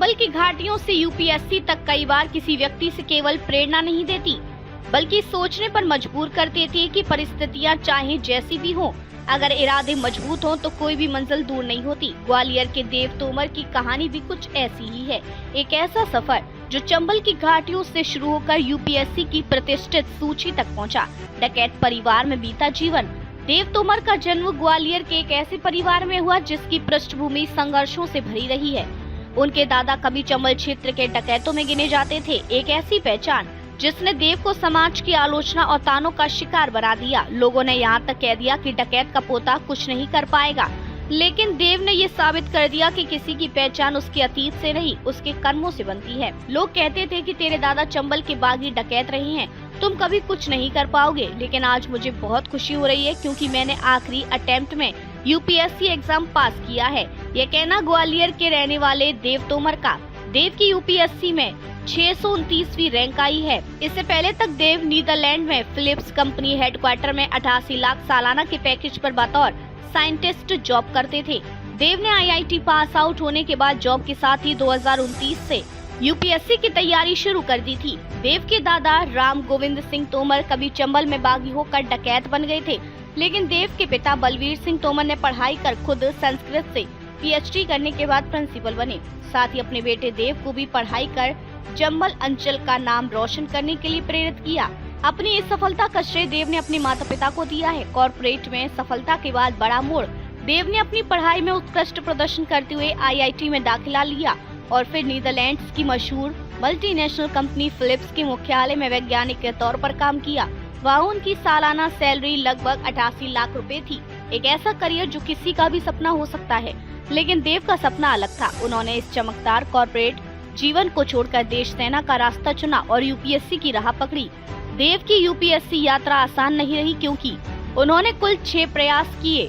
चंबल की घाटियों से यूपीएससी तक कई बार किसी व्यक्ति से केवल प्रेरणा नहीं देती, बल्कि सोचने पर मजबूर कर देती है कि परिस्थितियां चाहे जैसी भी हों, अगर इरादे मजबूत हों तो कोई भी मंजिल दूर नहीं होती। ग्वालियर के देव तोमर की कहानी भी कुछ ऐसी ही है। एक ऐसा सफर जो चंबल की घाटियों से शुरू होकर यूपीएससी की प्रतिष्ठित सूची तक पहुंचा। डकैत परिवार में बीता जीवन। देव तोमर का जन्म ग्वालियर के एक ऐसे परिवार में हुआ जिसकी पृष्ठभूमि संघर्षों से भरी रही है। उनके दादा कभी चंबल क्षेत्र के डकैतों में गिने जाते थे। एक ऐसी पहचान जिसने देव को समाज की आलोचना और तानों का शिकार बना दिया। लोगों ने यहाँ तक कह दिया कि डकैत का पोता कुछ नहीं कर पाएगा, लेकिन देव ने ये साबित कर दिया कि किसी की पहचान उसके अतीत से नहीं, उसके कर्मों से बनती है। लोग कहते थे कि तेरे दादा चंबल के बागी डकैत रहे हैं, तुम कभी कुछ नहीं कर पाओगे, लेकिन आज मुझे बहुत खुशी हो रही है क्योंकि मैंने आखिरी अटेम्प्ट में यूपीएससी एग्जाम पास किया है। ये कहना ग्वालियर के रहने वाले देव तोमर का। देव की यूपीएससी में 629वीं रैंक आई है। इससे पहले तक देव नीदरलैंड में फिलिप्स कंपनी हेडक्वार्टर में 88 लाख सालाना के पैकेज पर बतौर साइंटिस्ट जॉब करते थे। देव ने आईआईटी पास आउट होने के बाद जॉब के साथ ही 2029 से यूपीएससी की तैयारी शुरू कर दी थी। देव के दादा राम गोविंद सिंह तोमर कभी चंबल में बागी होकर डकैत बन गए थे, लेकिन देव के पिता बलवीर सिंह तोमर ने पढ़ाई कर खुद संस्कृत से पीएचडी करने के बाद प्रिंसिपल बने। साथ ही अपने बेटे देव को भी पढ़ाई कर चंबल अंचल का नाम रोशन करने के लिए प्रेरित किया। अपनी इस सफलता का श्रेय देव ने अपने माता पिता को दिया है। कॉर्पोरेट में सफलता के बाद बड़ा मोड़। देव ने अपनी पढ़ाई में उत्कृष्ट प्रदर्शन करते हुए आईआईटी में दाखिला लिया और फिर नीदरलैंड्स की मशहूर मल्टीनेशनल कंपनी फिलिप्स के मुख्यालय में वैज्ञानिक के तौर पर काम किया। वहाँ उनकी सालाना सैलरी लगभग 88 लाख रुपए थी। एक ऐसा करियर जो किसी का भी सपना हो सकता है, लेकिन देव का सपना अलग था। उन्होंने इस चमकदार कॉर्पोरेट जीवन को छोड़कर देश सेना का रास्ता चुना और यूपीएससी की राह पकड़ी। देव की यूपीएससी यात्रा आसान नहीं रही क्योंकि उन्होंने कुल 6 प्रयास किए,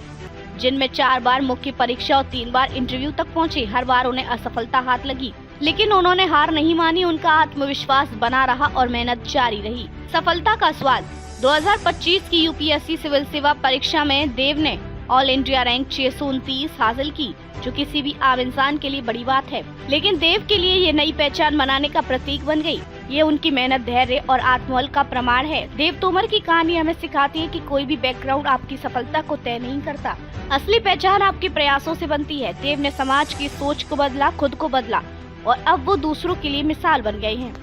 जिनमें 4 बार मुख्य परीक्षा और 3 बार इंटरव्यू तक पहुंचे। हर बार उन्हें असफलता हाथ लगी, लेकिन उन्होंने हार नहीं मानी। उनका आत्मविश्वास बना रहा और मेहनत जारी रही। सफलता का स्वाद। 2025 की यूपीएससी सिविल सेवा परीक्षा में देव ने ऑल इंडिया रैंक 629 हासिल की, जो किसी भी आम इंसान के लिए बड़ी बात है, लेकिन देव के लिए ये नई पहचान बनाने का प्रतीक बन गई। ये उनकी मेहनत, धैर्य और आत्मबल का प्रमाण है। देव तोमर की कहानी हमें सिखाती है कि कोई भी बैकग्राउंड आपकी सफलता को तय नहीं करता। असली पहचान आपके प्रयासों से बनती है। देव ने समाज की सोच को बदला, खुद को बदला और अब वो दूसरों के लिए मिसाल बन गए हैं।